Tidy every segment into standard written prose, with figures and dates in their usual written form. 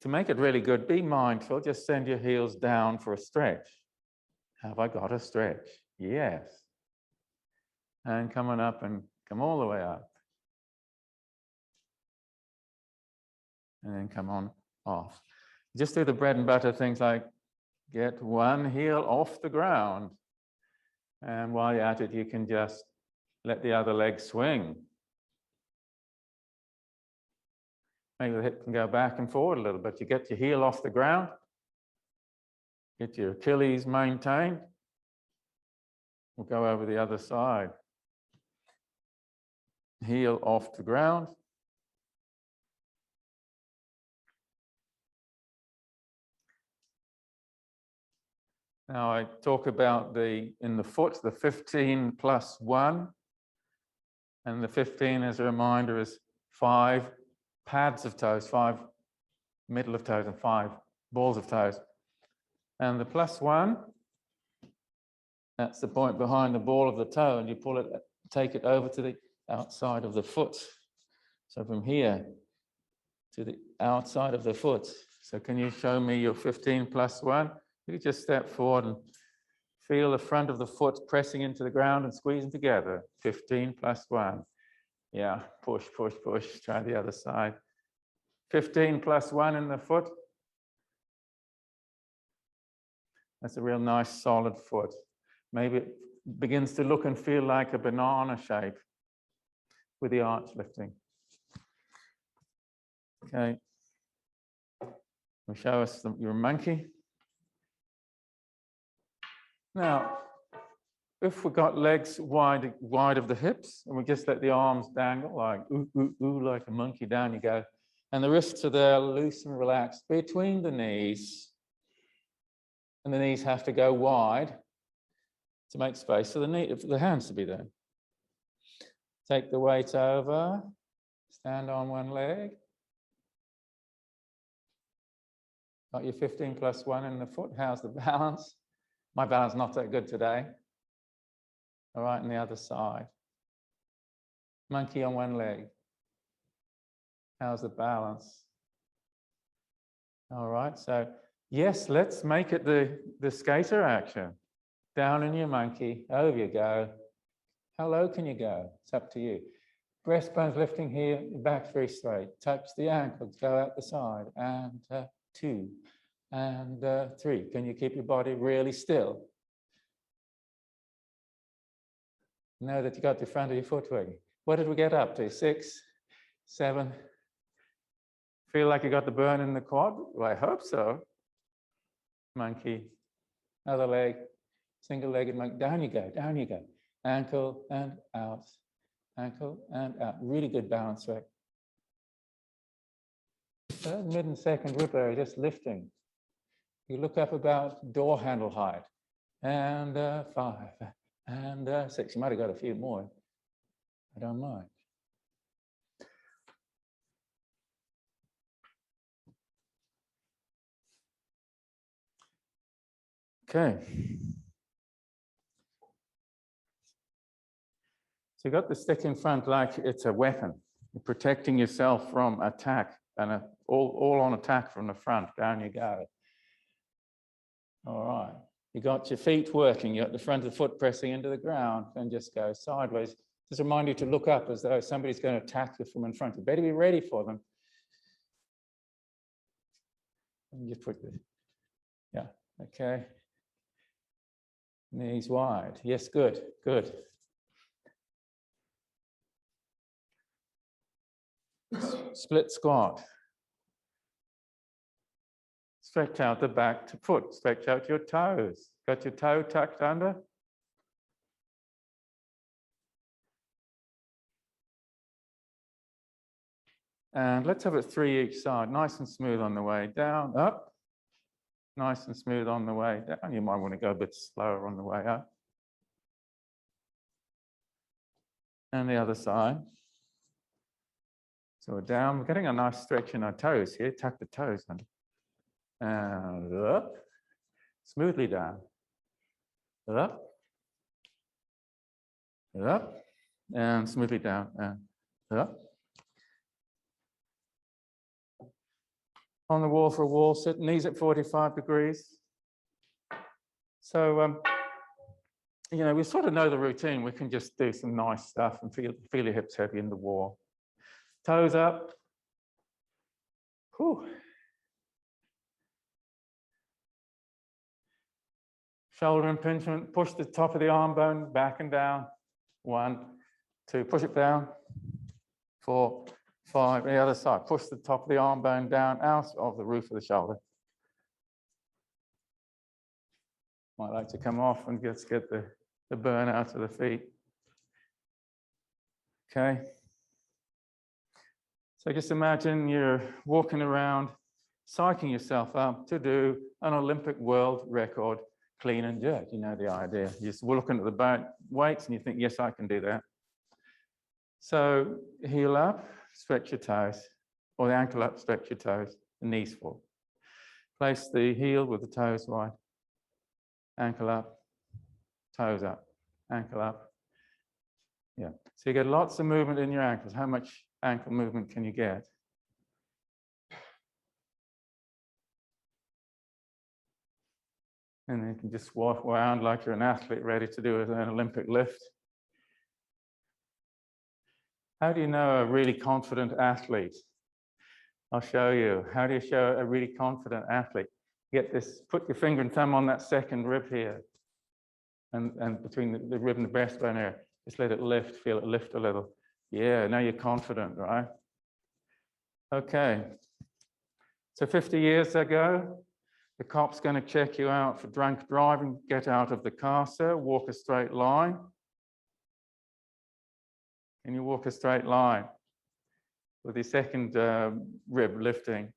to make it really good, be mindful, just send your heels down for a stretch. Have I got a stretch? Yes. And come on up and come all the way up. And then come on off. Just do the bread and butter things like get one heel off the ground. And while you're at it, you can just let the other leg swing. Maybe the hip can go back and forward a little bit. You get your heel off the ground, get your Achilles maintained. We'll go over the other side. Heel off the ground. Now I talk about in the foot, the 15 plus 1. And the 15, as a reminder, is 5 pads of toes, 5 middle of toes, and 5 balls of toes. And the plus 1, that's the point behind the ball of the toe, and you pull it, take it over to the outside of the foot. So from here to the outside of the foot. So can you show me your 15 plus 1? You just step forward and feel the front of the foot pressing into the ground and squeezing together. 15 plus 1. Yeah, push, push, push. Try the other side. 15 plus 1 in the foot. That's a real nice solid foot. Maybe it begins to look and feel like a banana shape with the arch lifting. Okay. We'll show us your monkey. Now, if we've got legs wide of the hips, and we just let the arms dangle like ooh, ooh, ooh, like a monkey, down you go. And the wrists are there, loose and relaxed between the knees. And the knees have to go wide to make space for the hands to be there. Take the weight over, stand on one leg. Got your 15 plus 1 in the foot. How's the balance? My balance not that good today. All right, and the other side. Monkey on one leg. How's the balance? All right, so yes, let's make it the skater action. Down in your monkey, over you go. How low can you go? It's up to you. Breastbone's lifting here, your back's very straight. Touch the ankles, go out the side, and 2, and 3. Can you keep your body really still? Know that you got the front of your foot working. What did we get up to? 6, 7. Feel like you got the burn in the quad? Well, I hope so. Monkey, other leg, single-legged monkey. Down you go, down you go. Ankle and out, ankle and out. Really good balance rate. Third, mid, and second rib area, just lifting. You look up about door handle height. And 5, and 6. You might have got a few more. I don't mind. Okay. So you got the stick in front like it's a weapon. You're protecting yourself from attack, and all on attack from the front. Down you go. All right. You got your feet working. You got the front of the foot pressing into the ground, and just go sideways. Just remind you to look up as though somebody's going to attack you from in front. You better be ready for them. And just put the, yeah, okay. Knees wide. Yes, good, good. Split squat. Stretch out the back to foot. Stretch out your toes. Got your toe tucked under? And let's have it 3 each side. Nice and smooth on the way down, up. Nice and smooth on the way down. You might want to go a bit slower on the way up. And the other side. So we're down. We're getting a nice stretch in our toes here. Tuck the toes under. And up. Smoothly down. Up. Up. And smoothly down. And up. on the wall for a wall sit, knees at 45 degrees. So, you know, we sort of know the routine. We can just do some nice stuff and feel your hips heavy in the wall. Toes up. Whew. Shoulder impingement, push the top of the arm bone back and down. 1, 2, push it down. 4, 5, the other side. Push the top of the arm bone down out of the roof of the shoulder. Might like to come off and just get the burn out of the feet. Okay. So just imagine you're walking around, psyching yourself up to do an Olympic world record clean and jerk. You know the idea. You're just looking at the weights and you think, yes, I can do that. So heel up, stretch your toes, or the ankle up, stretch your toes, the knees forward. Place the heel with the toes wide, ankle up, toes up, ankle up. Yeah, so you get lots of movement in your ankles. How much ankle movement can you get? And then you can just walk around like you're an athlete ready to do an Olympic lift. How do you know a really confident athlete? I'll show you. How do you show a really confident athlete? Get this, put your finger and thumb on that second rib here. And between the rib and the breastbone area. Just let it lift, feel it lift a little. Yeah, now you're confident, right? Okay. So 50 years ago, the cop's going to check you out for drunk driving. Get out of the car, sir. Walk a straight line. Can you walk a straight line with your second rib lifting?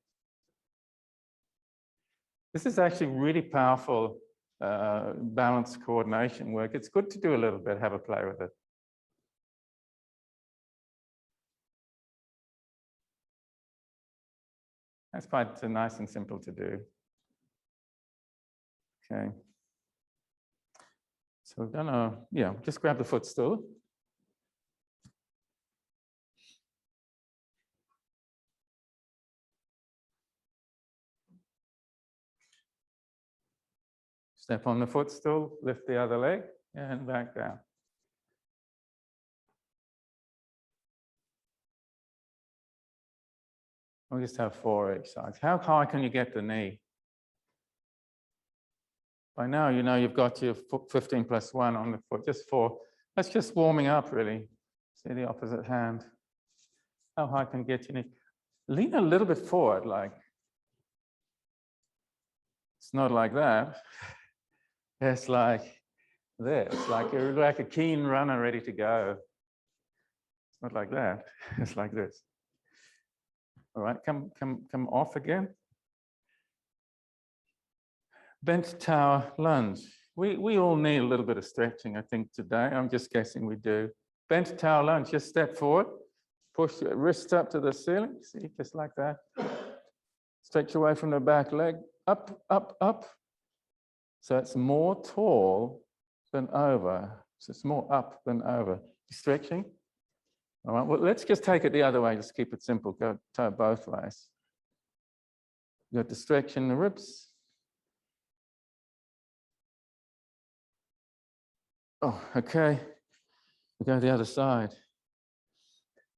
This is actually really powerful balance coordination work. It's good to do a little bit, have a play with it. That's quite nice and simple to do. Okay. So we're gonna, yeah, just grab the footstool. Step on the footstool, lift the other leg, and back down. We'll just have 4 each side. How high can you get the knee? By now, you know you've got your 15 plus 1 on the foot, just 4. That's just warming up, really. See the opposite hand. How high can you get your knee? Lean a little bit forward, like. It's not like that. It's like this, like you're like a keen runner ready to go. It's not like that. It's like this. All right, come off again. Bent tower lunge. We all need a little bit of stretching, I think, today. I'm just guessing we do. Bent tower lunge, just step forward. Push your wrists up to the ceiling. See, just like that. Stretch away from the back leg. Up, up, up. So it's more tall than over. So it's more up than over. Stretching. All right, well, let's just take it the other way. Just keep it simple. Go toe both ways. You got the stretch in the ribs. Oh, okay. We go to the other side.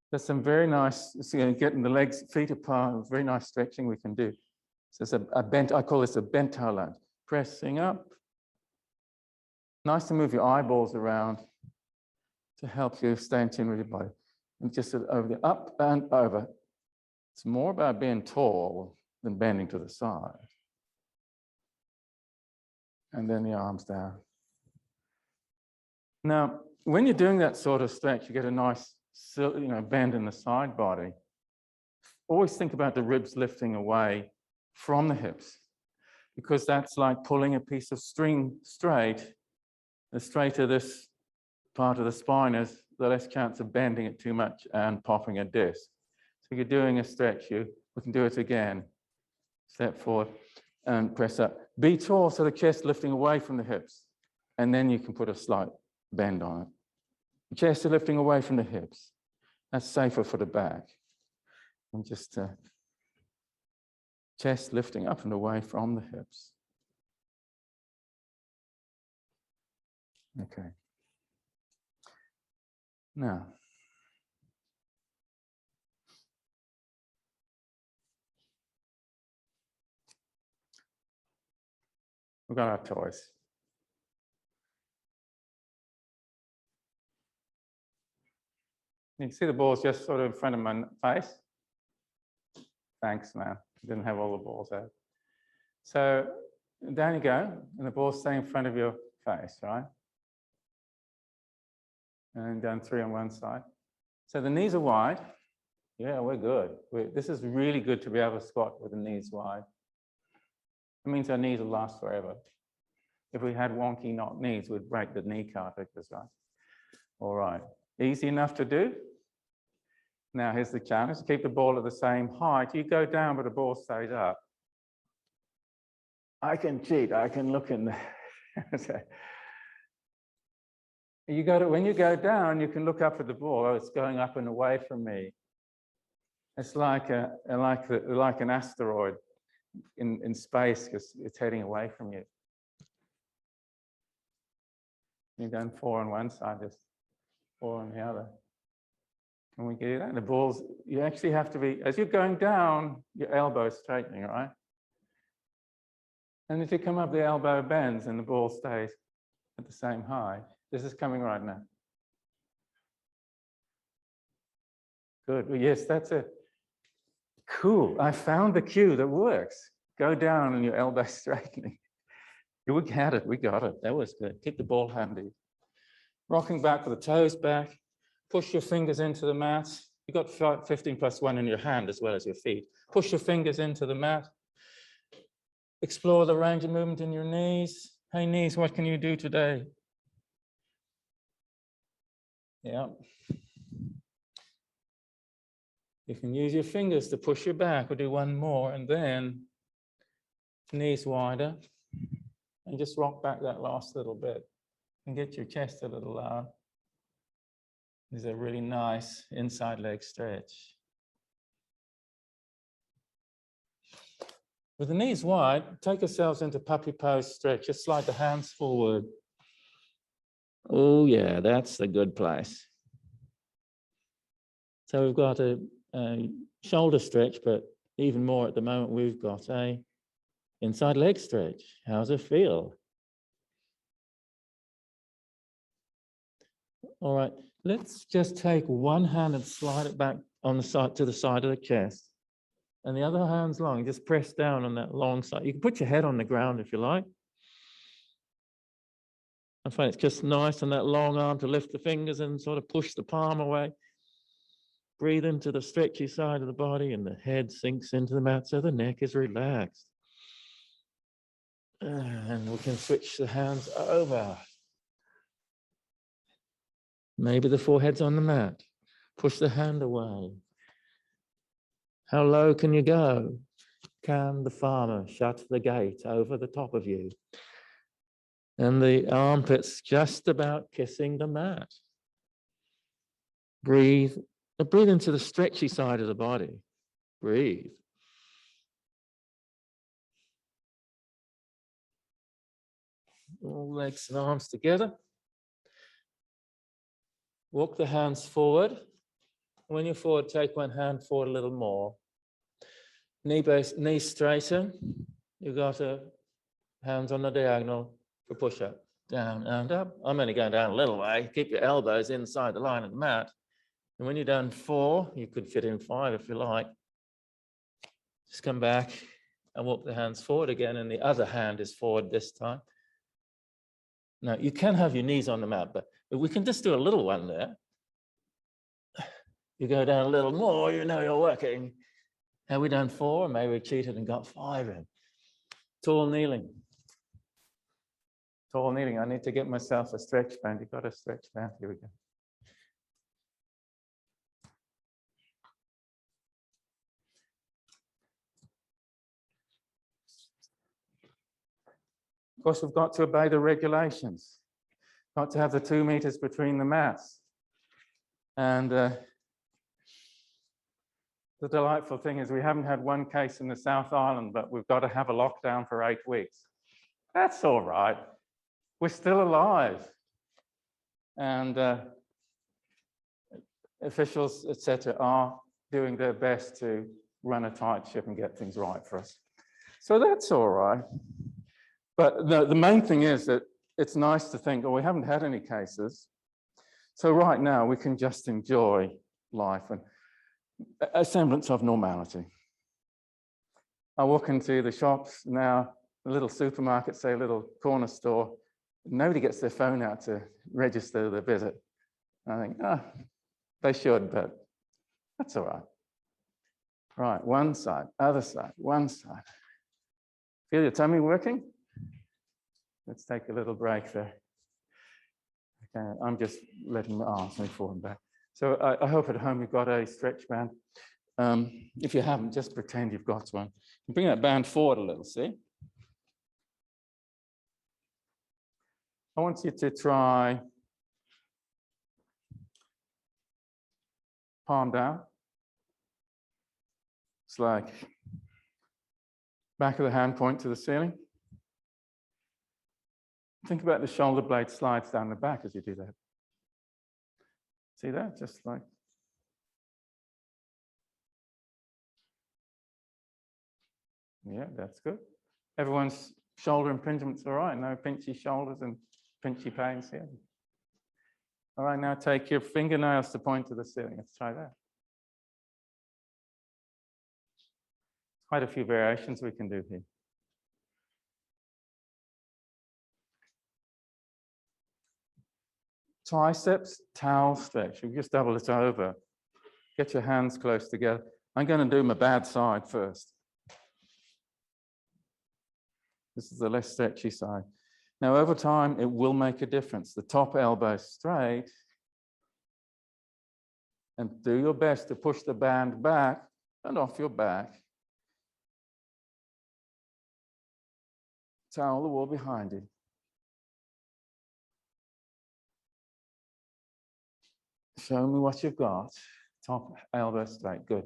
There's some very nice, getting the legs, feet apart, very nice stretching we can do. So it's a bent, I call this a bent toe lunge. Pressing up. Nice to move your eyeballs around to help you stay in tune with your body. And just over the up and over. It's more about being tall than bending to the side. And then the arms down. Now, when you're doing that sort of stretch, you get a nice bend in the side body. Always think about the ribs lifting away from the hips, because that's like pulling a piece of string straight. The straighter this part of the spine is, the less chance of bending it too much and popping a disc. So you're doing a stretch, we can do it again. Step forward and press up. Be tall, so the chest lifting away from the hips. And then you can put a slight bend on it. The chest is lifting away from the hips. That's safer for the back. And just Chest lifting up and away from the hips. Okay. Now, we've got our toys. You can see the balls just sort of in front of my face. Thanks, man. Didn't have all the balls out. So down you go, and the balls stay in front of your face, right? And down 3 on one side. So the knees are wide. Yeah, we're good. This is really good to be able to squat with the knees wide. It means our knees will last forever. If we had wonky not knees, we'd break the knee cartilages, right? All right. Easy enough to do. Now here's the challenge. Keep the ball at the same height. You go down, but the ball stays up. I can cheat. I can look in there. When you go down, you can look up at the ball. Oh, it's going up and away from me. It's like an asteroid in space because it's heading away from you. You've done 4 on one side, just 4 on the other. Can we get that? The balls, you actually have to be, as you're going down, your elbow is straightening, right? And as you come up, the elbow bends and the ball stays at the same height. This is coming right now. Good. Well, yes, that's it. Cool. I found the cue that works. Go down and your elbow straightening. We had it. We got it. That was good. Keep the ball handy. Rocking back with the toes back. Push your fingers into the mat. You've got 15 plus 1 in your hand as well as your feet. Push your fingers into the mat. Explore the range of movement in your knees. Hey, knees, what can you do today? Yeah. You can use your fingers to push your back. We'll do one more and then knees wider. And just rock back that last little bit and get your chest a little lower. This is a really nice inside leg stretch. With the knees wide, take yourselves into puppy pose stretch. Just slide the hands forward. Oh yeah, that's the good place. So we've got a shoulder stretch, but even more at the moment, we've got a inside leg stretch. How's it feel? All right, let's just take one hand and slide it back on the side to the side of the chest. And the other hand's long, just press down on that long side. You can put your head on the ground if you like. I find it's just nice on that long arm to lift the fingers and sort of push the palm away. Breathe into the stretchy side of the body and the head sinks into the mat so the neck is relaxed. And we can switch the hands over. Maybe the forehead's on the mat. Push the hand away. How low can you go? Can the farmer shut the gate over the top of you? And the armpits just about kissing the mat. Breathe. Breathe into the stretchy side of the body. Breathe. All legs and arms together. Walk the hands forward. When you're forward, take one hand forward a little more. Knee straighten. You've got hands on the diagonal for push-up. Down and up. I'm only going down a little way. Keep your elbows inside the line of the mat. And when you're done 4, you could fit in 5 if you like. Just come back and walk the hands forward again, and the other hand is forward this time. Now, you can have your knees on the mat, but we can just do a little one there. You go down a little more, you know you're working. Have we done 4? Maybe we cheated and got 5 in. Tall kneeling. Tall kneeling. I need to get myself a stretch band. You've got a stretch band. Here we go. Of course, we've got to obey the regulations. Got to have the 2 meters between the mats. And The delightful thing is we haven't had one case in the South Island, but we've got to have a lockdown for 8 weeks. That's all right. We're still alive. And officials, etc., are doing their best to run a tight ship and get things right for us. So that's all right. But the main thing is that it's nice to think, oh, we haven't had any cases. So right now we can just enjoy life and a semblance of normality. I walk into the shops now, a little supermarket, say a little corner store. Nobody gets their phone out to register their visit. I think, they should, but that's all right. Right, one side, other side, one side. Feel your tummy working? Let's take a little break there. Okay, I'm just letting my arms move forward and back. So I hope at home you've got a stretch band. If you haven't, just pretend you've got one. Bring that band forward a little, see? I want you to try palm down. It's like back of the hand point to the ceiling. Think about the shoulder blade slides down the back as you do that. See that? Just like. Yeah, that's good. Everyone's shoulder impingements all right. No pinchy shoulders and pinchy pains here. All right, now take your fingernails to point to the ceiling. Let's try that. Quite a few variations we can do here. Triceps towel stretch. You just double it over. Get your hands close together. I'm going to do my bad side first. This is the less stretchy side. Now, over time, it will make a difference. The top elbow straight. And do your best to push the band back and off your back. Towel the wall behind you. Show me what you've got. Top elbow straight, good.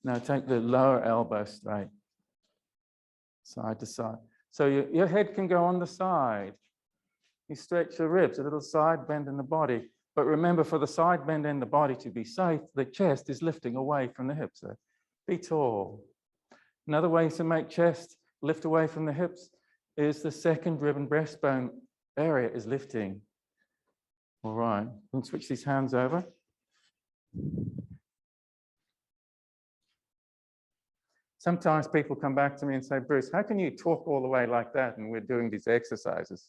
Now take the lower elbow straight, side to side. So your head can go on the side. You stretch your ribs, a little side bend in the body. But remember, for the side bend in the body to be safe, the chest is lifting away from the hips. So be tall. Another way to make chest lift away from the hips is the second rib and breastbone area is lifting. All right, we'll switch these hands over. Sometimes people come back to me and say, Bruce, how can you talk all the way like that and we're doing these exercises?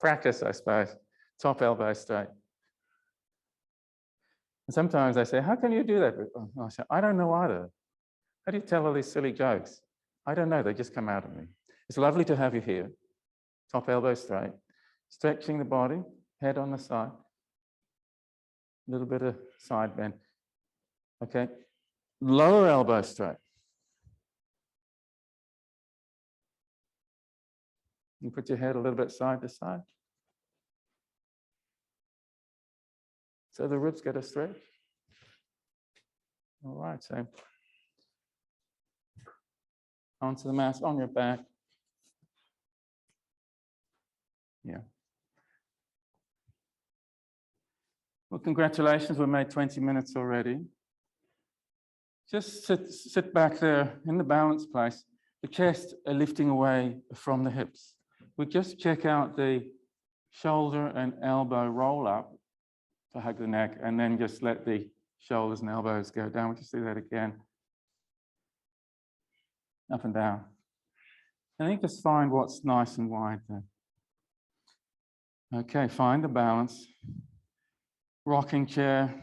Practice, I suppose. Top elbow straight. And sometimes I say, how can you do that? I say, I don't know either. How do you tell all these silly jokes? I don't know, they just come out of me. It's lovely to have you here. Top elbow straight. Stretching the body, head on the side. A little bit of side bend. Okay. Lower elbow straight. You put your head a little bit side to side. So the ribs get a stretch. All right, so onto the mat, on your back. Yeah. Well, congratulations, we made 20 minutes already. Just sit back there in the balance place. The chest lifting away from the hips. We just check out the shoulder and elbow roll up to hug the neck, and then just let the shoulders and elbows go down. We'll just do that again. Up and down. And then just find what's nice and wide there. Okay, find the balance. Rocking chair,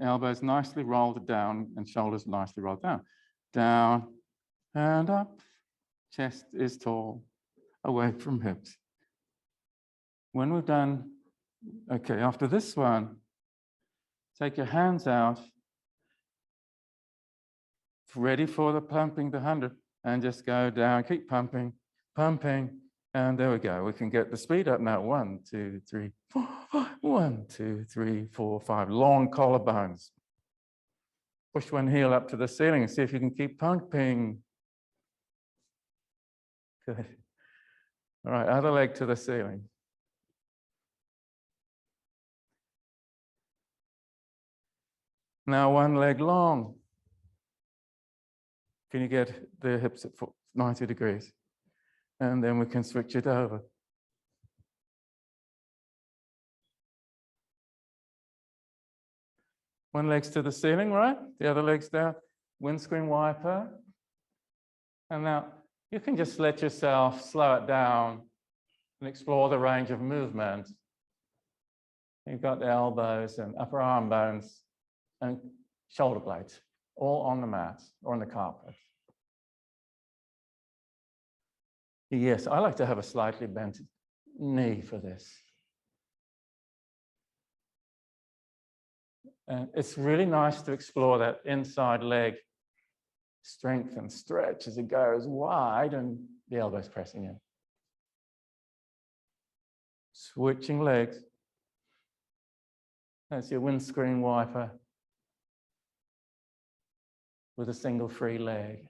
elbows nicely rolled down and shoulders nicely rolled down. Down and up. Chest is tall, away from hips. When we've done, okay, after this one, take your hands out, ready for the pumping to 100, and just go down, keep pumping, pumping, and there we go. We can get the speed up now. 1, 2, 3, 4, 5. 1, 2, 3, 4, 5. Long collarbones. Push one heel up to the ceiling and see if you can keep pumping. Good. All right, other leg to the ceiling. Now one leg long. Can you get the hips at 90 degrees? And then we can switch it over. One leg's to the ceiling, right? The other leg's down. Windscreen wiper. And now you can just let yourself slow it down and explore the range of movement. You've got the elbows and upper arm bones and shoulder blades, all on the mat or on the carpet. Yes, I like to have a slightly bent knee for this. And it's really nice to explore that inside leg strength and stretch as it goes wide and the elbows pressing in. Switching legs. That's your windscreen wiper with a single free leg.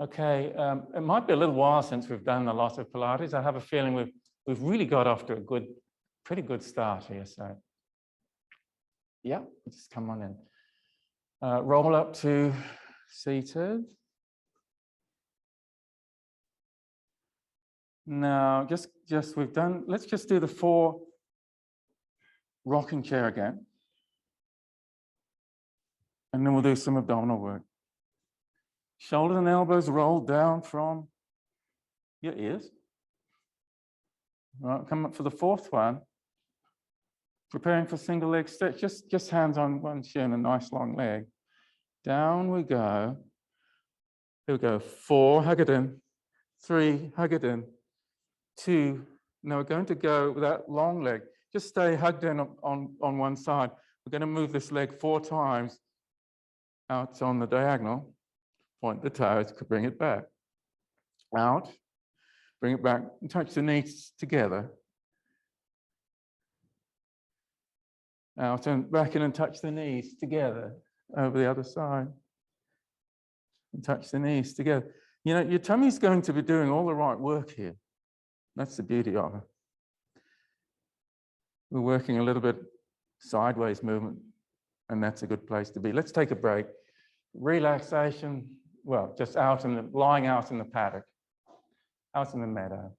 Okay, it might be a little while since we've done a lot of Pilates. I have a feeling we've really got off to a pretty good start here. So, yeah, just come on in. Roll up to seated. Now, we've done. Let's just do the 4 rocking chair again, and then we'll do some abdominal work. Shoulders and elbows rolled down from your ears. All right, come up for the 4th one. Preparing for single leg stretch, just hands on one shin, a nice long leg. Down we go. Here we go. 4, hug it in. 3, hug it in. 2. Now we're going to go with that long leg. Just stay hugged in on one side. We're going to move this leg 4 times out on the diagonal. Point the toes, bring it back. Out, bring it back, and touch the knees together. Out and back in and touch the knees together over the other side. And touch the knees together. You know, your tummy's going to be doing all the right work here. That's the beauty of it. We're working a little bit sideways movement, and that's a good place to be. Let's take a break. Relaxation. Well, just lying out in the paddock, out in the meadow.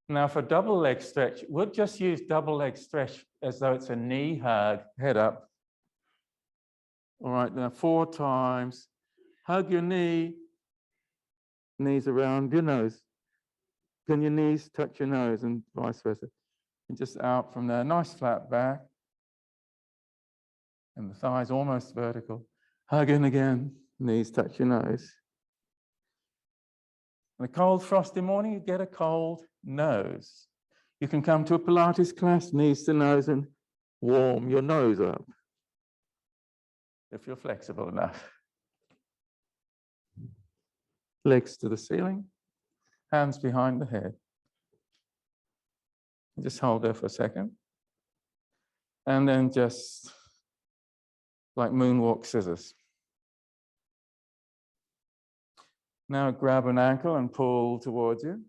Now for double leg stretch, we'll just use double leg stretch as though it's a knee hug, head up. All right, now 4 times. Hug your knee, knees around your nose. Can your knees touch your nose and vice versa? And just out from there, nice flat back. And the thighs almost vertical. Hug in again, knees touch your nose. On a cold, frosty morning, you get a cold nose. You can come to a Pilates class, knees to nose, and warm your nose up, if you're flexible enough. Legs to the ceiling, hands behind the head. Just hold there for a second. And then just like moonwalk scissors. Now grab an ankle and pull towards you.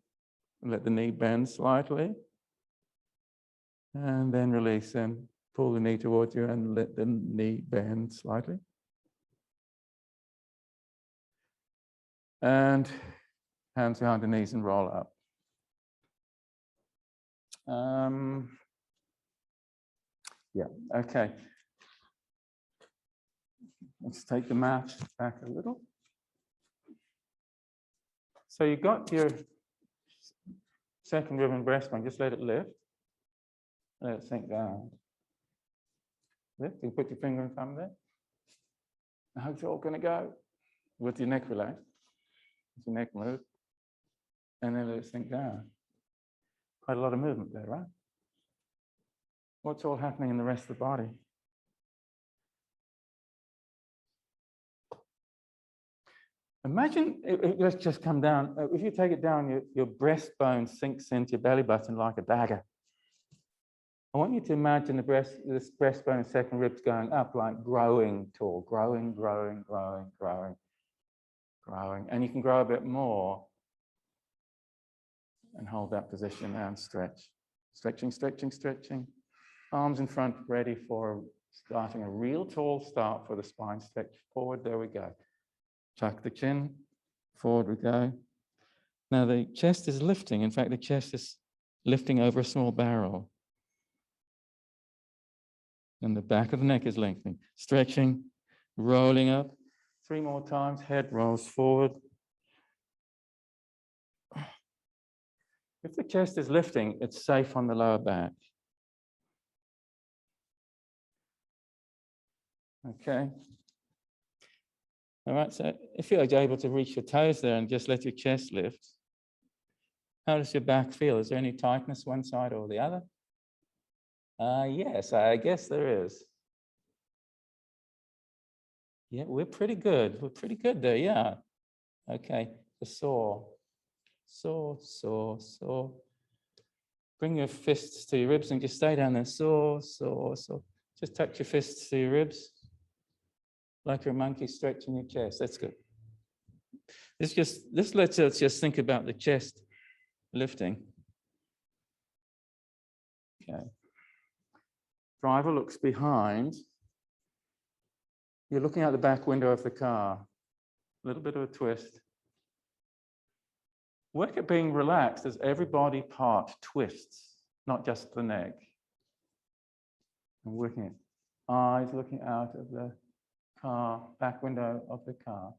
And let the knee bend slightly. And then release and pull the knee towards you and let the knee bend slightly. And hands behind the knees and roll up. Yeah, okay. Let's take the mat back a little. So you got your second ribbon breastbone, just let it lift. Let it sink down. Lift, you put your finger and thumb there. Now how's it all gonna go? With your neck relaxed. With your neck moved. And then let it sink down. Quite a lot of movement there, right? What's all happening in the rest of the body? Imagine, let's just come down. If you take it down, your breastbone sinks into your belly button like a dagger. I want you to imagine this breastbone and second ribs going up, like growing tall, growing. And you can grow a bit more. And hold that position and stretch. Stretching. Arms in front, ready for starting a real tall start for the spine. Stretch forward, there we go. Tuck the chin, forward we go. Now the chest is lifting. In fact, the chest is lifting over a small barrel. And the back of the neck is lengthening. Stretching, rolling up. 3 more times, head rolls forward. If the chest is lifting, it's safe on the lower back. Okay. All right, so if you're able to reach your toes there and just let your chest lift, how does your back feel? Is there any tightness one side or the other? Yes, I guess there is. Yeah, we're pretty good. We're pretty good there, yeah. Okay, the saw. Saw. Bring your fists to your ribs and just stay down there. Saw. Just touch your fists to your ribs. Like you're a monkey stretching your chest. That's good. This lets us just think about the chest lifting. Okay. Driver looks behind. You're looking out the back window of the car. A little bit of a twist. Work at being relaxed as every body part twists, not just the neck. And working it. Eyes looking out of the car, back window of the car.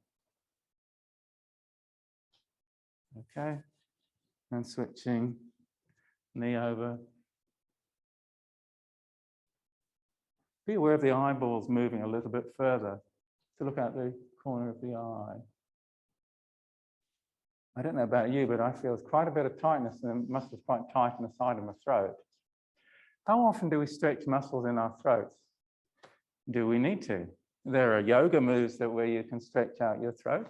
Okay. And switching, knee over. Be aware of the eyeballs moving a little bit further to look at the corner of the eye. I don't know about you, but I feel quite a bit of tightness, and the muscles quite tight in the side of my throat. How often do we stretch muscles in our throats? Do we need to? There are yoga moves where you can stretch out your throat.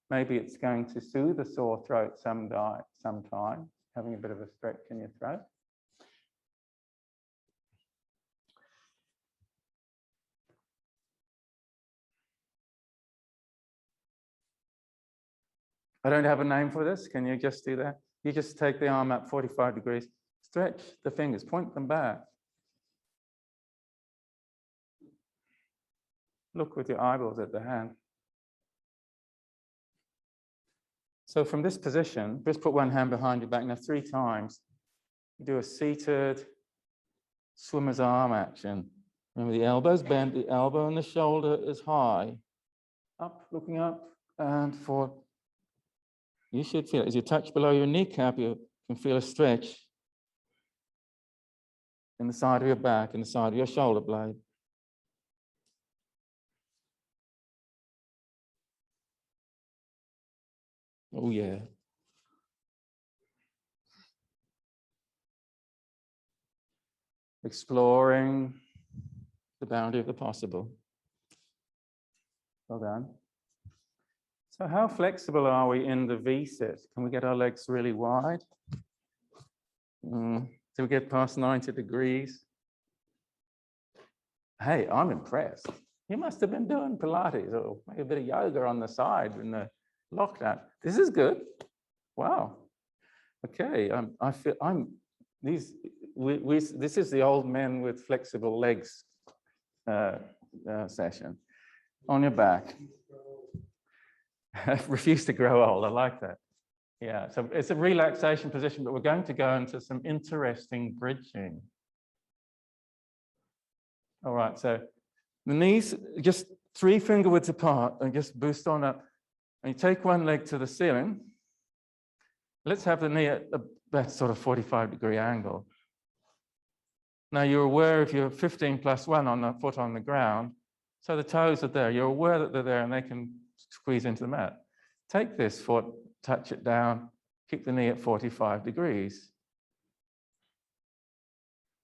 Maybe it's going to soothe a sore throat sometime, having a bit of a stretch in your throat. I don't have a name for this. Can you just do that? You just take the arm up 45 degrees, stretch the fingers, point them back. Look with your eyeballs at the hand. So from this position, just put one hand behind your back. Now 3 times, you do a seated swimmer's arm action. Remember, the elbow's bent, the elbow and the shoulder is high. Up, looking up, and forward. You should feel it. As you touch below your kneecap, you can feel a stretch in the side of your back and the side of your shoulder blade. Oh, yeah. Exploring the boundary of the possible. Well done. So how flexible are we in the V-sit? Can we get our legs really wide? Do we get past 90 degrees? Hey, I'm impressed. You must have been doing Pilates or maybe a bit of yoga on the side in the lockdown. This is good. Wow. Okay, this is the old men with flexible legs session. On your back. Refuse to grow old. I like that. Yeah, so it's a relaxation position, but we're going to go into some interesting bridging. All right, so the knees just 3 finger widths apart and just boost on up. And you take one leg to the ceiling. Let's have the knee at that sort of 45-degree angle. Now you're aware of your 15 plus 1 on the foot on the ground. So the toes are there. You're aware that they're there and they can squeeze into the mat. Take this foot, touch it down, keep the knee at 45 degrees.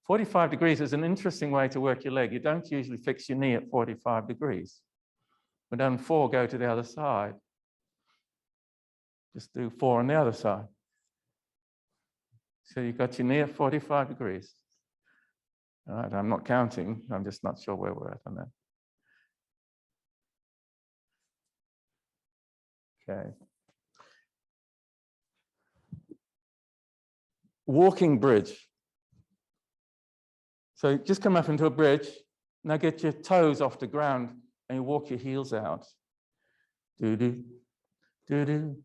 45 degrees is an interesting way to work your leg. You don't usually fix your knee at 45 degrees. We've done 4, go to the other side. Just do 4 on the other side. So you've got your knee at 45 degrees. All right, I'm not counting. I'm just not sure where we're at on that. Okay. Walking bridge. So just come up into a bridge. Now get your toes off the ground and you walk your heels out. Do-do, do-do,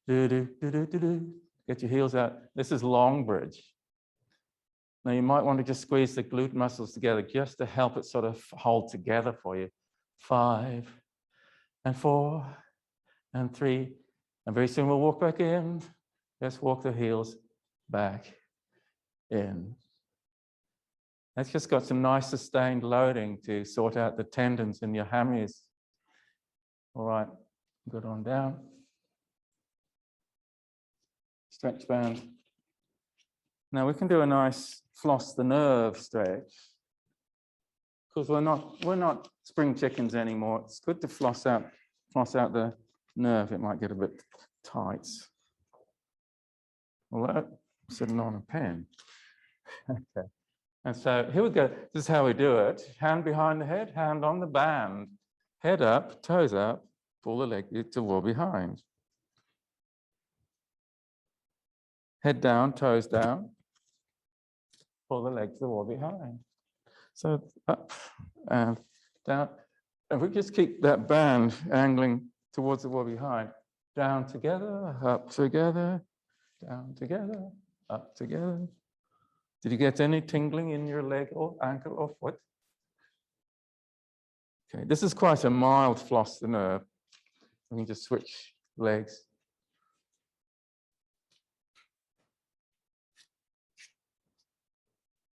do-do, do-do, do-do. Get your heels out. This is long bridge. Now you might want to just squeeze the glute muscles together just to help it sort of hold together for you. 5 and 4 and 3. And very soon we'll walk back in. Just walk the heels back in. That's just got some nice sustained loading to sort out the tendons in your hammies. All right, good on down. Stretch band. Now we can do a nice floss the nerve stretch because we're not spring chickens anymore. It's good to floss out the nerve. It might get a bit tight. Well, I'm sitting on a pen. Okay. And so here we go. This is how we do it. Hand behind the head, hand on the band. Head up, toes up, pull the leg to the wall behind. Head down, toes down, pull the leg to the wall behind. So up and down. And we just keep that band angling towards the wall behind. Down together, up together, down together, up together. Did you get any tingling in your leg or ankle or foot? Okay, this is quite a mild floss the nerve. We can just switch legs.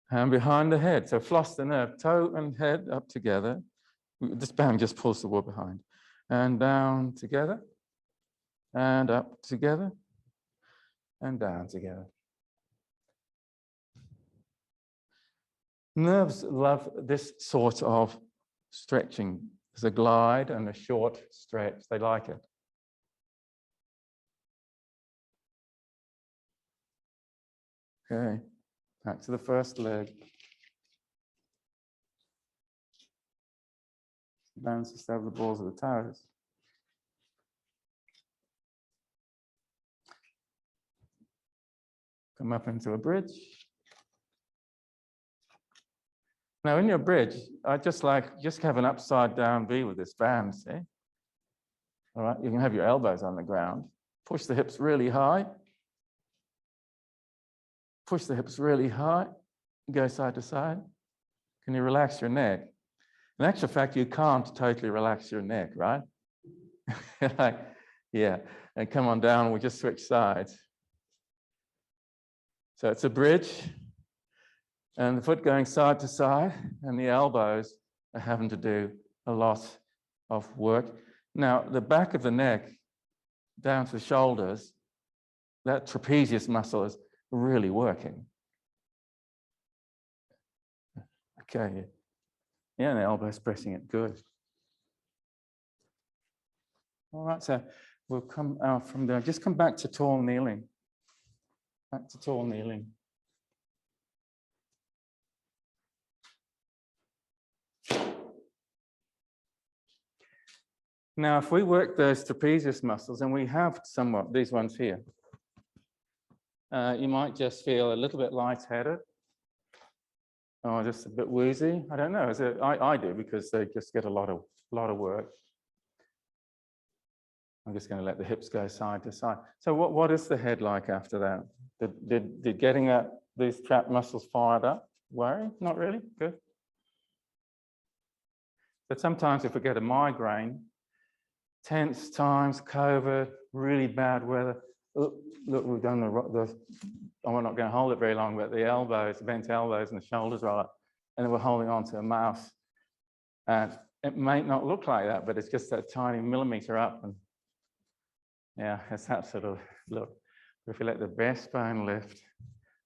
Hand behind the head. So floss the nerve, toe and head up together. This band just pulls the wall behind. And down together. And up together. And down together. Nerves love this sort of stretching. There's a glide and a short stretch. They like it. Okay, back to the first leg. Balance just over the balls of the toes. Come up into a bridge. Now in your bridge, I just have an upside down V with this band, see? All right, you can have your elbows on the ground. Push the hips really high. Push the hips really high. Go side to side. Can you relax your neck? In actual fact, you can't totally relax your neck, right? Like, yeah, and come on down, we just switch sides. So it's a bridge. And the foot going side to side, and the elbows are having to do a lot of work. Now, the back of the neck down to the shoulders, that trapezius muscle is really working. Okay. Yeah, and the elbow's pressing it, good. All right, so we'll come out from there. Just come back to tall kneeling. Back to tall kneeling. Now, if we work those trapezius muscles, and we have somewhat these ones here, you might just feel a little bit lightheaded or just a bit woozy. I don't know. I do because they just get a lot of work. I'm just going to let the hips go side to side. So what is the head like after that? Did getting these trap muscles fired up worry? Not really? Good. But sometimes if we get a migraine, tense times, COVID, really bad weather. Look, we've done we're not going to hold it very long, but the elbows, the bent elbows and the shoulders are up, and then we're holding on to a mouse. And it may not look like that, but it's just that tiny millimeter up. And yeah, it's that sort of look. If you let the breastbone lift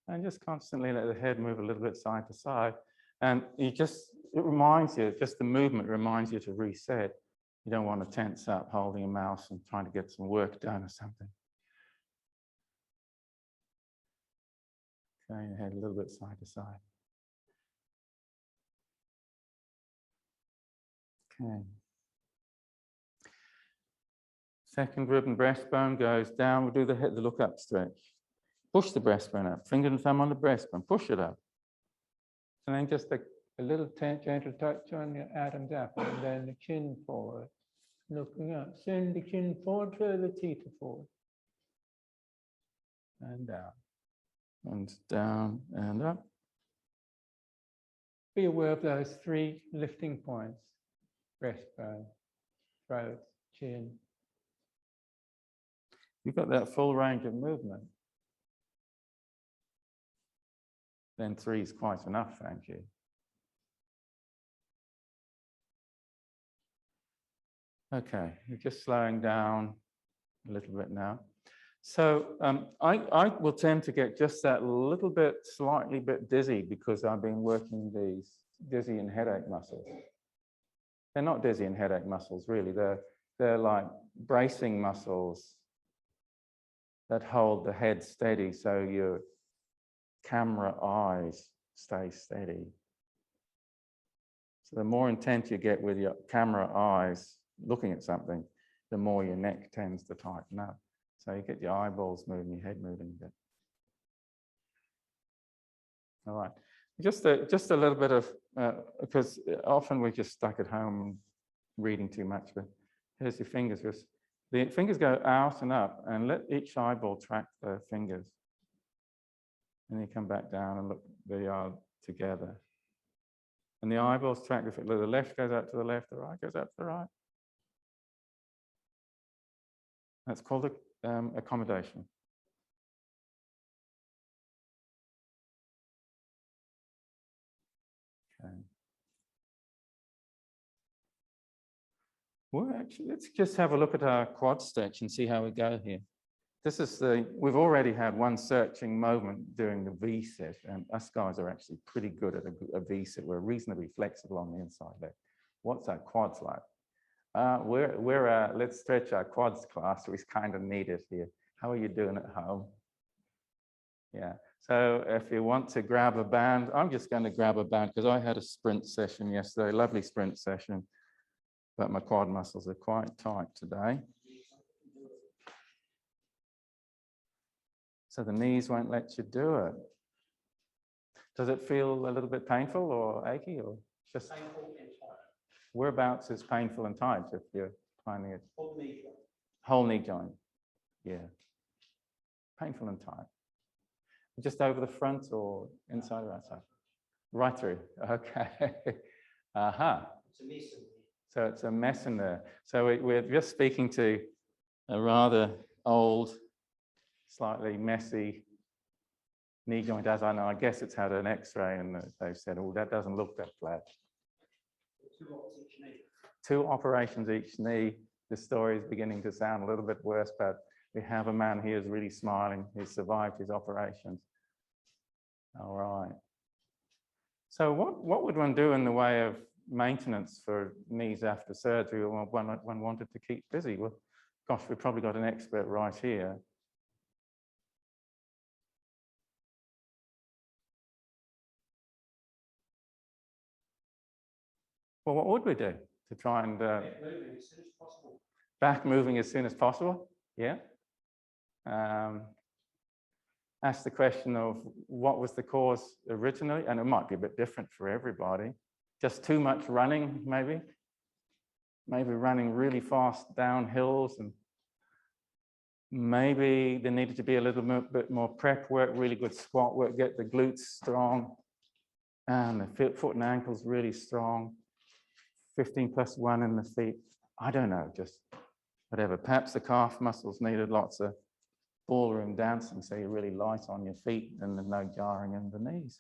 and just constantly let the head move a little bit side to side, and it reminds you, just the movement reminds you to reset. You don't want to tense up holding a mouse and trying to get some work done or something. Turn your head a little bit side to side. Okay. Second rib and breastbone goes down. We'll do the look-up stretch. Push the breastbone up. Finger and thumb on the breastbone. Push it up. And then just a little gentle touch on your Adam's apple, and then the chin forward. Looking up. Send the chin forward, throw the teeth forward. And down. And down and up. Be aware of those 3 lifting points. Breastbone, throat, chin. You've got that full range of movement. Then 3 is quite enough, thank you. Okay, you're just slowing down a little bit now. So I will tend to get just that little bit, slightly bit dizzy because I've been working these dizzy and headache muscles. They're not dizzy and headache muscles, really. They're like bracing muscles that hold the head steady so your camera eyes stay steady. So the more intent you get with your camera eyes looking at something, the more your neck tends to tighten up. So you get your eyeballs moving, your head moving a bit. All right, just a little bit of, because often we're just stuck at home reading too much, but here's your fingers. The fingers go out and up, and let each eyeball track the fingers. And you come back down and look, they are together. And the eyeballs track the left goes out to the left, the right goes out to the right. That's called accommodation. Okay. Well, actually, let's just have a look at our quad stretch and see how we go here. This is we've already had one searching moment during the V sit, and us guys are actually pretty good at a V sit. We're reasonably flexible on the inside leg. What's our quads like? Let's stretch our quads class. We kind of need it here. How are you doing at home? Yeah. So if you want to grab a band, I'm just going to grab a band because I had a sprint session yesterday, lovely sprint session, but my quad muscles are quite tight today. So the knees won't let you do it. Does it feel a little bit painful or achy or just? Painful and tight. Whereabouts is painful and tight if you're finding it? Whole knee joint. Whole knee joint. Yeah. Painful and tight. Just over the front or inside or outside? Right through. Okay. Aha. It's a mess in there. So it's a mess in there. So we're just speaking to a rather old, slightly messy knee joint, as I know. I guess it's had an X-ray and they've said, oh, that doesn't look that flat. 2 operations each knee. The story is beginning to sound a little bit worse, but we have a man here who's really smiling. He's survived his operations. All right. So what would one do in the way of maintenance for knees after surgery or one wanted to keep busy? Well, gosh, we've probably got an expert right here. Well, what would we do to try and back moving as soon as possible? Yeah. Ask the question of what was the cause originally, and it might be a bit different for everybody. Just too much running, maybe. Maybe running really fast down hills, and maybe there needed to be a little bit more prep work, really good squat work, get the glutes strong, and the foot and ankles really strong. 15+1 in the feet. I don't know, just whatever. Perhaps the calf muscles needed lots of ballroom dancing, so you're really light on your feet and there's no jarring in the knees.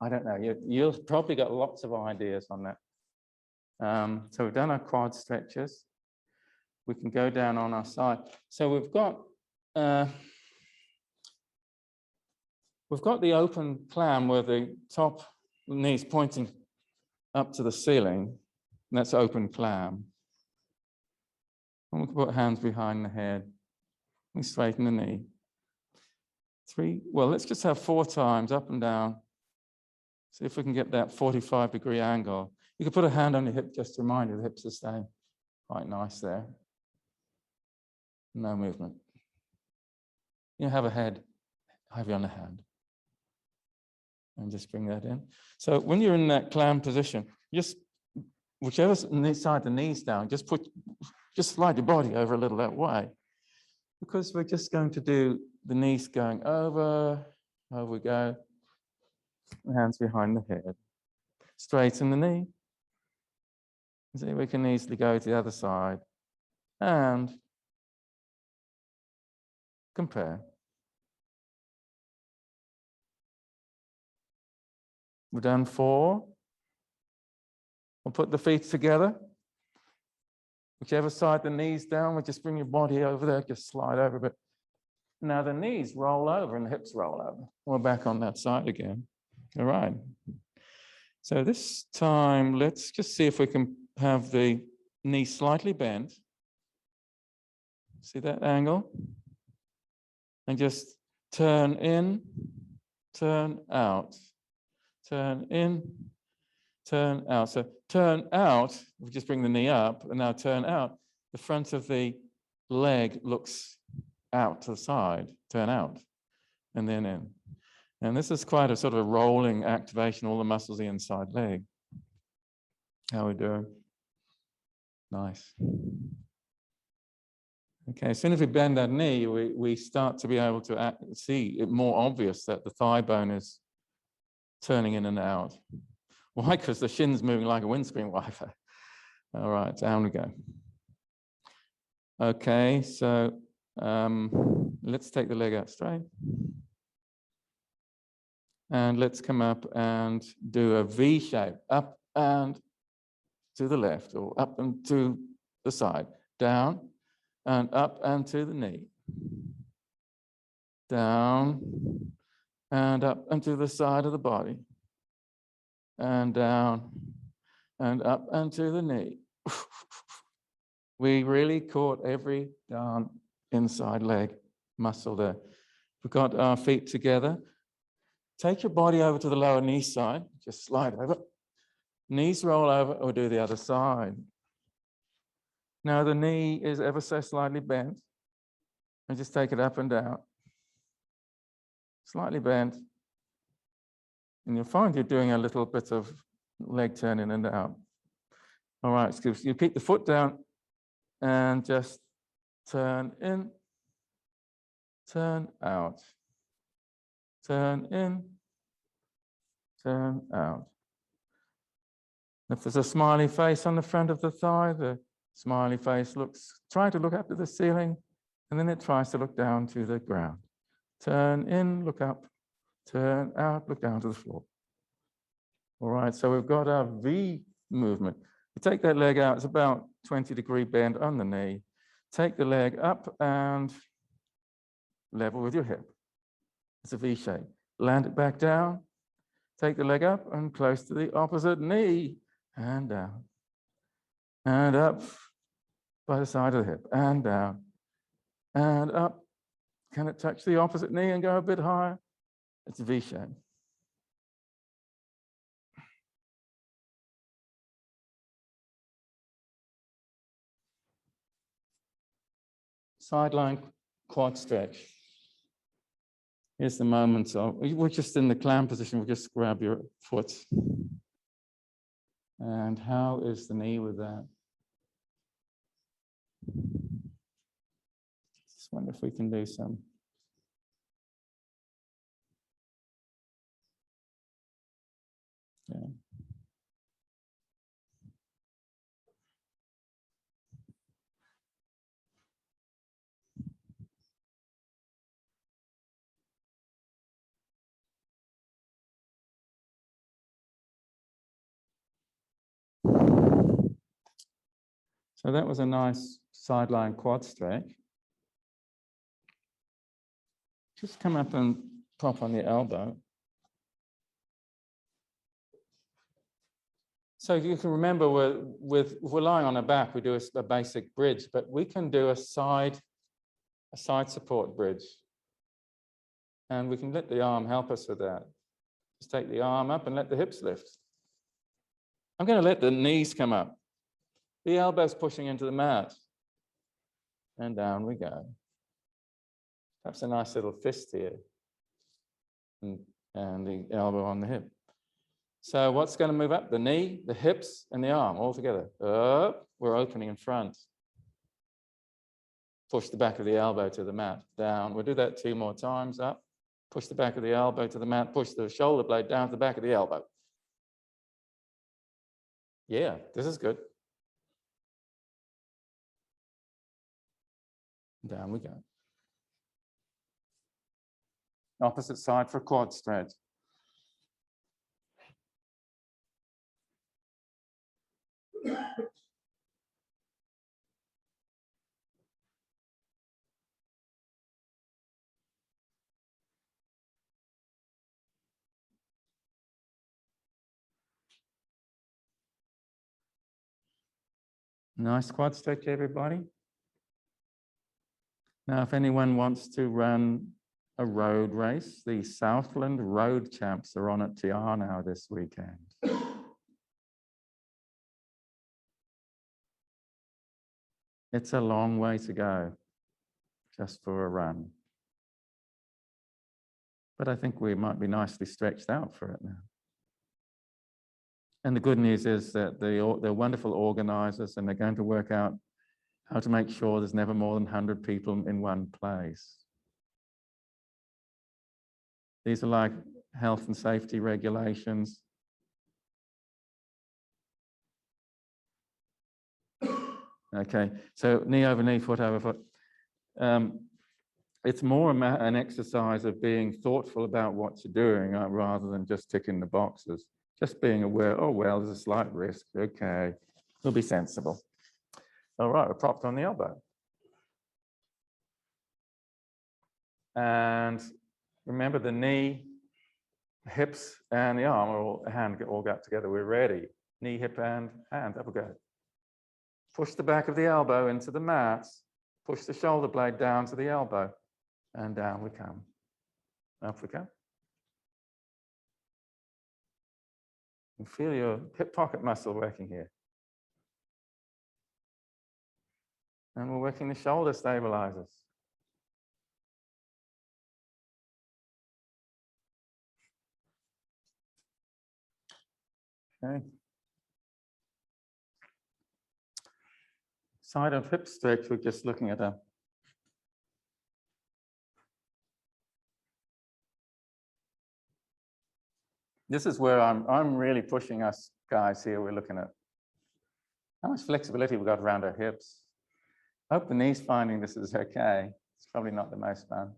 I don't know. You've probably got lots of ideas on that. So we've done our quad stretches. We can go down on our side. So we've got the open clam where the top knee's pointing up to the ceiling. And that's open clam. And we can put hands behind the head. We straighten the knee. 3, well, let's just have 4 times up and down. See if we can get that 45-degree angle. You can put a hand on your hip just to remind you the hips are staying quite nice there. No movement. You have a head heavy on the hand. And just bring that in. So when you're in that clam position, just whichever side the knees down, just slide your body over a little that way. Because we're just going to do the knees going over we go. Hands behind the head. Straighten the knee. See, we can easily go to the other side and compare. We've done 4. We'll put the feet together. Whichever side the knees down, we'll just bring your body over there, just slide over a bit. Now the knees roll over and the hips roll over. We're back on that side again. All right. So this time, let's just see if we can have the knee slightly bent. See that angle? And just turn in, turn out, turn in, turn out. So turn out, we just bring the knee up, and now turn out. The front of the leg looks out to the side, turn out, and then in. And this is quite a sort of a rolling activation, all the muscles of the inside leg. How are we doing? Nice. Okay, as soon as we bend that knee, we start to be able to see it more obvious that the thigh bone is turning in and out. Why? Because the shin's moving like a windscreen wiper. All right, down we go. Okay, so let's take the leg out straight. And let's come up and do a V shape, up and to the left, or up and to the side, down and up and to the knee, down and up and to the side of the body, and down and up and to the knee. We really caught every darn inside leg muscle there. We've got our feet together. Take your body over to the lower knee side, just slide over. Knees roll over, or do the other side. Now the knee is ever so slightly bent, and just take it up and down. Slightly bent, and you'll find you're doing a little bit of leg turn in and out. All right, so you keep the foot down, and just turn in, turn out. Turn in, turn out. If there's a smiley face on the front of the thigh, the smiley face try to look up to the ceiling, and then it tries to look down to the ground. Turn in, look up, turn out, look down to the floor. All right, so we've got our V movement. You take that leg out, it's about 20-degree bend on the knee. Take the leg up and level with your hip. It's a V shape. Land it back down. Take the leg up and close to the opposite knee. And down. And up by the side of the hip. And down. And up. Can it touch the opposite knee and go a bit higher? It's a V shape. Sideline quad stretch. Here's the moment. So we're just in the clam position. We'll just grab your foot. And how is the knee with that? Just wonder if we can do some. Yeah. So that was a nice sideline quad stretch. Just come up and pop on the elbow. So you can remember we're lying on our back, we do a basic bridge, but we can do a side support bridge. And we can let the arm help us with that. Just take the arm up and let the hips lift. I'm going to let the knees come up. The elbows pushing into the mat. And down we go. Perhaps a nice little fist here. And the elbow on the hip. So what's going to move up? The knee, the hips, and the arm all together. Up, we're opening in front. Push the back of the elbow to the mat. Down. We'll do that 2 more times. Up. Push the back of the elbow to the mat. Push the shoulder blade down to the back of the elbow. Yeah, this is good. Down we go. Opposite side for quad stretch. Nice quad stretch, everybody. Now, if anyone wants to run a road race, the Southland Road Champs are on at TR now this weekend. It's a long way to go just for a run. But I think we might be nicely stretched out for it now. And the good news is that they're wonderful organizers, and they're going to work out how to make sure there's never more than 100 people in one place. These are like health and safety regulations. Okay, so knee over knee, foot over foot. It's more an exercise of being thoughtful about what you're doing rather than just ticking the boxes. Just being aware, oh, well, there's a slight risk. Okay, we'll be sensible. All right, we're propped on the elbow. And remember, the knee, hips, and the arm are all, hand all got together. We're ready. Knee, hip, and hand. Up we go. Push the back of the elbow into the mat. Push the shoulder blade down to the elbow. And down we come. Up we go. And feel your hip pocket muscle working here. And we're working the shoulder stabilizers. Okay. Side of hip stretch, we're just looking at a this is where I'm really pushing us guys here. We're looking at how much flexibility we've got around our hips. I hope the knee's finding this is okay. It's probably not the most fun.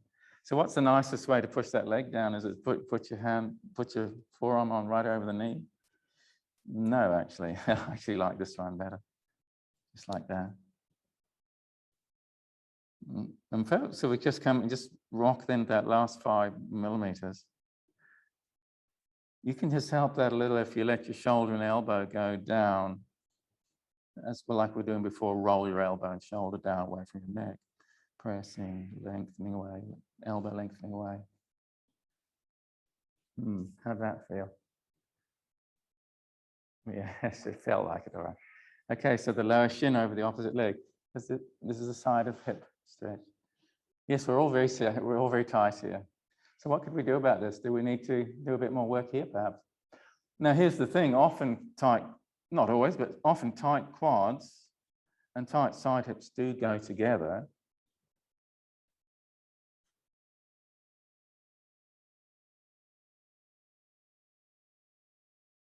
So what's the nicest way to push that leg down? Is it put your forearm on right over the knee? No, actually. I actually like this one better. Just like that. And so we just come and just rock then that last 5 millimeters. You can just help that a little if you let your shoulder and elbow go down. As like we're doing before, roll your elbow and shoulder down away from your neck. Pressing, lengthening away, elbow lengthening away. How did that feel? Yes, it felt like it, all right. Okay, so the lower shin over the opposite leg. This is the side of hip stretch. Yes, we're all very tight here. So what could we do about this? Do we need to do a bit more work here, perhaps? Now, here's the thing. Often tight, not always, but often tight quads and tight side hips do go together.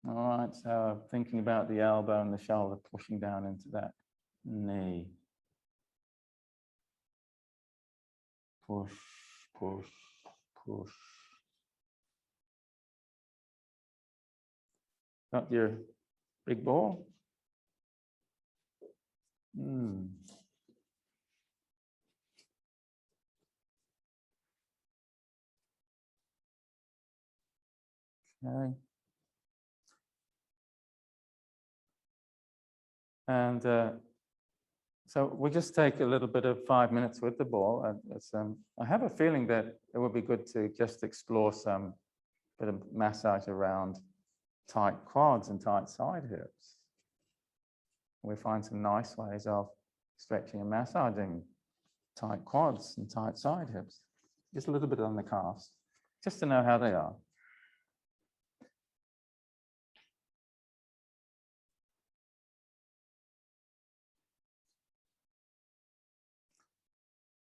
All right, so thinking about the elbow and the shoulder pushing down into that knee. Push, push, push. Got your big ball? Okay. And So we'll just take a little bit of 5 minutes with the ball. And I have a feeling that it would be good to just explore some bit of massage around tight quads and tight side hips. We find some nice ways of stretching and massaging tight quads and tight side hips. Just a little bit on the calves, just to know how they are.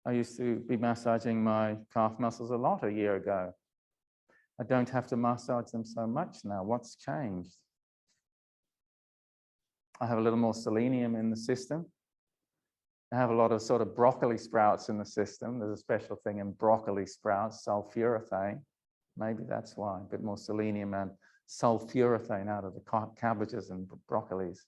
I used to be massaging my calf muscles a lot a year ago. I don't have to massage them so much now. What's changed? I have a little more selenium in the system. I have a lot of sort of broccoli sprouts in the system. There's a special thing in broccoli sprouts, sulforaphane. Maybe that's why, a bit more selenium and sulforaphane out of the cabbages and broccolis.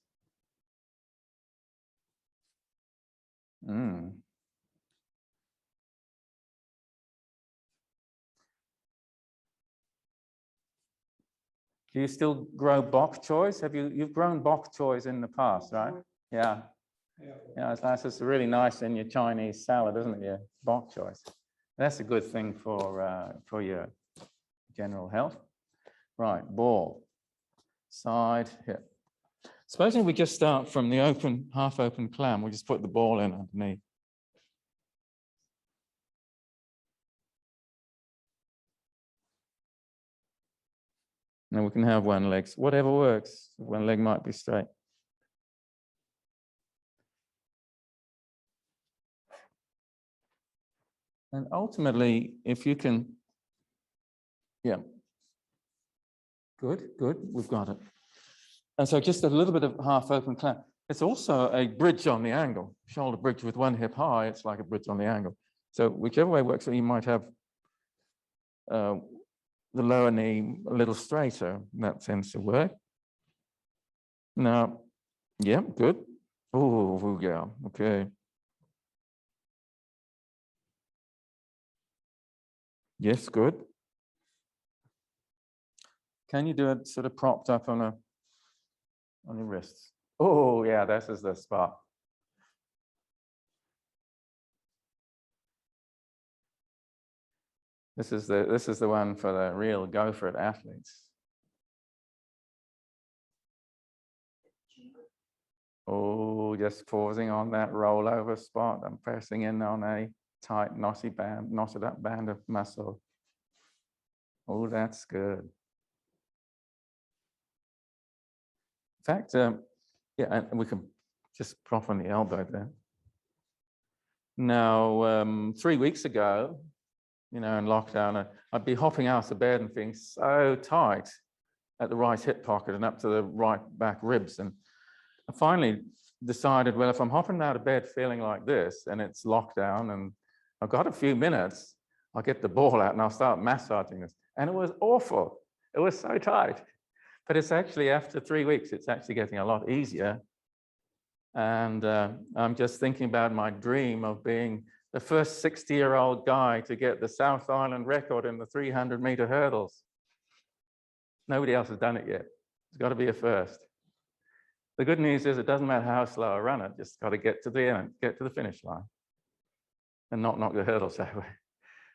Do you still grow bok choys? You've grown bok choys in the past, right? Yeah. Yeah, it's really nice in your Chinese salad, isn't it? Yeah, bok choys. That's a good thing for your general health. Right, ball, side, hip. Supposing we just start from the open, half open clam, we just put the ball in underneath. And we can have one leg, whatever works. One leg might be straight. And ultimately, if you can, yeah. Good, we've got it. And so just a little bit of half open clam. It's also a bridge on the angle. Shoulder bridge with one hip high, it's like a bridge on the angle. So whichever way works, you might have the lower knee a little straighter. That tends to work. Now, yeah, good. Oh, yeah, okay. Yes, good. Can you do it sort of propped up on your wrists? Oh, yeah, this is the spot. This is the one for the real go for it athletes. Oh, just pausing on that rollover spot. I'm pressing in on a tight, knotted up band of muscle. Oh, that's good. In fact, yeah, and we can just prop on the elbow there. Now, 3 weeks ago, in lockdown, I'd be hopping out of bed and feeling so tight at the right hip pocket and up to the right back ribs. And I finally decided, well, if I'm hopping out of bed feeling like this and it's lockdown and I've got a few minutes, I'll get the ball out and I'll start massaging this. And it was awful. It was so tight. But it's actually, after 3 weeks, it's actually getting a lot easier. And I'm just thinking about my dream of being the first 60-year-old guy to get the South Island record in the 300-meter hurdles. Nobody else has done it yet. It's got to be a first. The good news is it doesn't matter how slow I run it, just got to get to the end, get to the finish line and not knock the hurdles away.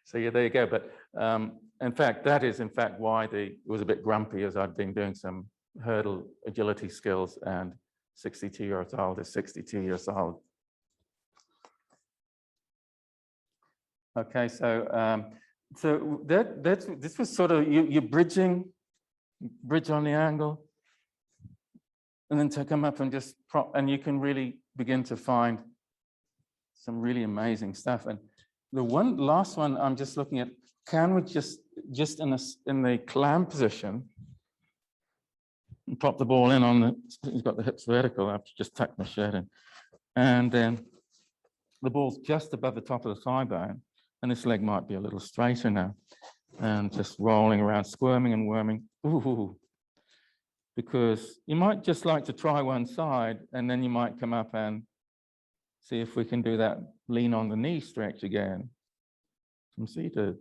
So yeah, there you go. But in fact, that is why it was a bit grumpy, as I'd been doing some hurdle agility skills, and 62 years old is 62 years old. Okay, so this was sort of you're bridge on the angle, and then to come up and just prop, and you can really begin to find some really amazing stuff. And the last one I'm just looking at, can we just in the clam position and prop the ball in on the, he's got the hips vertical, I have to just tuck my shirt in. And then the ball's just above the top of the thigh bone, and this leg might be a little straighter now. And just rolling around, squirming and worming. Ooh. Because you might just like to try one side, and then you might come up and see if we can do that lean on the knee stretch again from seated.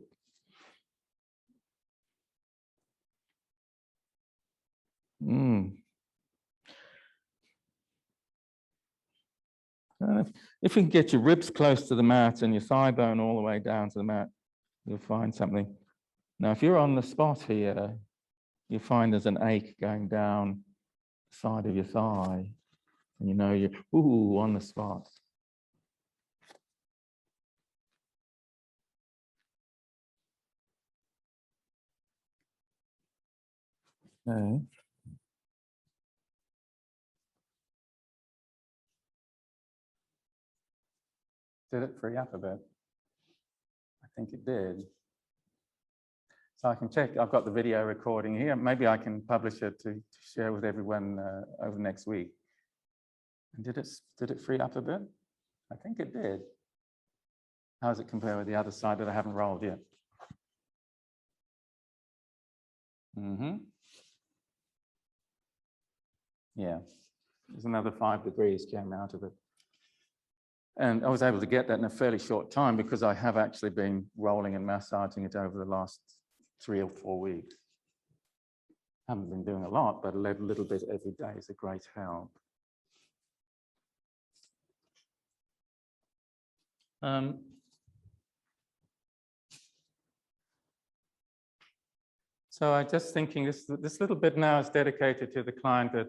If you can get your ribs close to the mat and your thigh bone all the way down to the mat, you'll find something. Now, if you're on the spot here, you find there's an ache going down the side of your thigh, and you know you're on the spot. Okay. Did it free up a bit? I think it did. So I can check. I've got the video recording here. Maybe I can publish it to share with everyone over next week. And did it free up a bit? I think it did. How does it compare with the other side that I haven't rolled yet? Yeah, there's another 5 degrees came out of it. And I was able to get that in a fairly short time because I have actually been rolling and massaging it over the last 3 or 4 weeks. Haven't been doing a lot, but a little bit every day is a great help. So I'm just thinking this little bit now is dedicated to the client that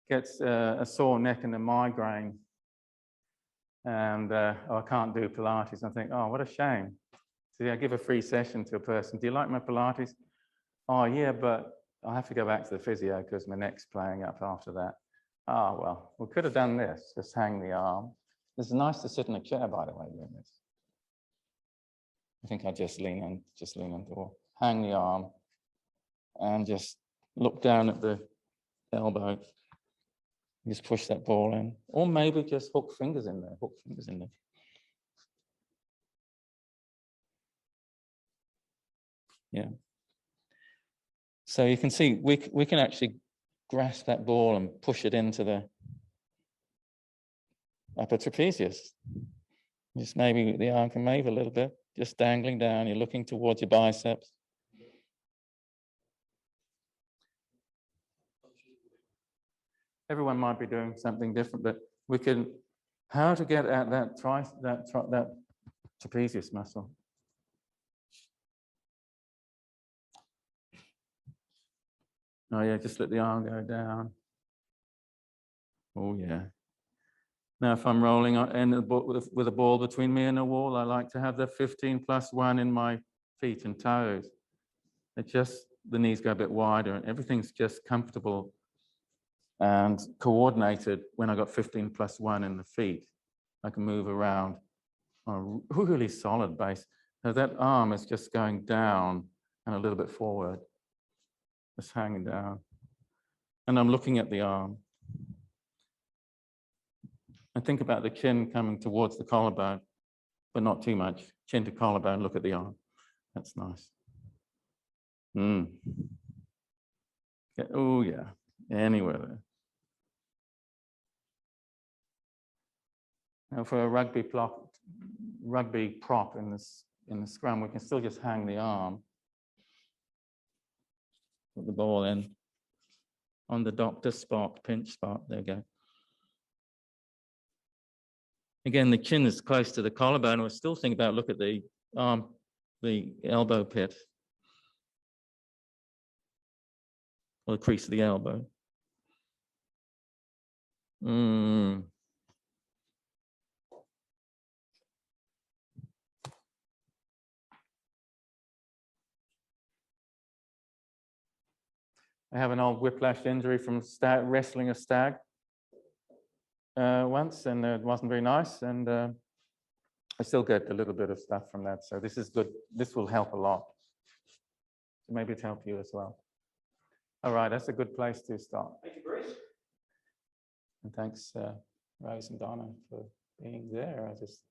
gets a sore neck and a migraine. And I can't do Pilates. I think, oh, what a shame. So I give a free session to a person. Do you like my Pilates? Oh, yeah, but I have to go back to the physio because my neck's playing up after that. Oh, well, we could have done this. Just hang the arm. It's nice to sit in a chair, by the way, doing this. I think I just lean on the wall. Hang the arm and just look down at the elbow. Just push that ball in. Or maybe just hook fingers in there. Yeah. So you can see we can actually grasp that ball and push it into the upper trapezius. Just maybe the arm can move a little bit, just dangling down. You're looking towards your biceps. Everyone might be doing something different, but we can, how to get at that trapezius muscle. Oh yeah, just let the arm go down. Oh yeah. Now, if I'm rolling with a ball between me and a wall, I like to have the 15+1 in my feet and toes. It just, the knees go a bit wider and everything's just comfortable and coordinated when I got 15+1 in the feet. I can move around on a really solid base. So that arm is just going down and a little bit forward. Just hanging down. And I'm looking at the arm. And think about the chin coming towards the collarbone, but not too much. Chin to collarbone, look at the arm. That's nice. Yeah, oh yeah, anywhere there. Now for a rugby prop in the scrum, we can still just hang the arm. Put the ball in on the doctor's spot, pinch spot, there you go. Again, the chin is close to the collarbone. We're still thinking about, look at the arm, the elbow pit, or the crease of the elbow. I have an old whiplash injury from wrestling a stag once, and it wasn't very nice. And I still get a little bit of stuff from that. So this is good. This will help a lot. So maybe it help you as well. All right, that's a good place to start. Thank you, Bruce. And thanks, Rose and Donna, for being there. I just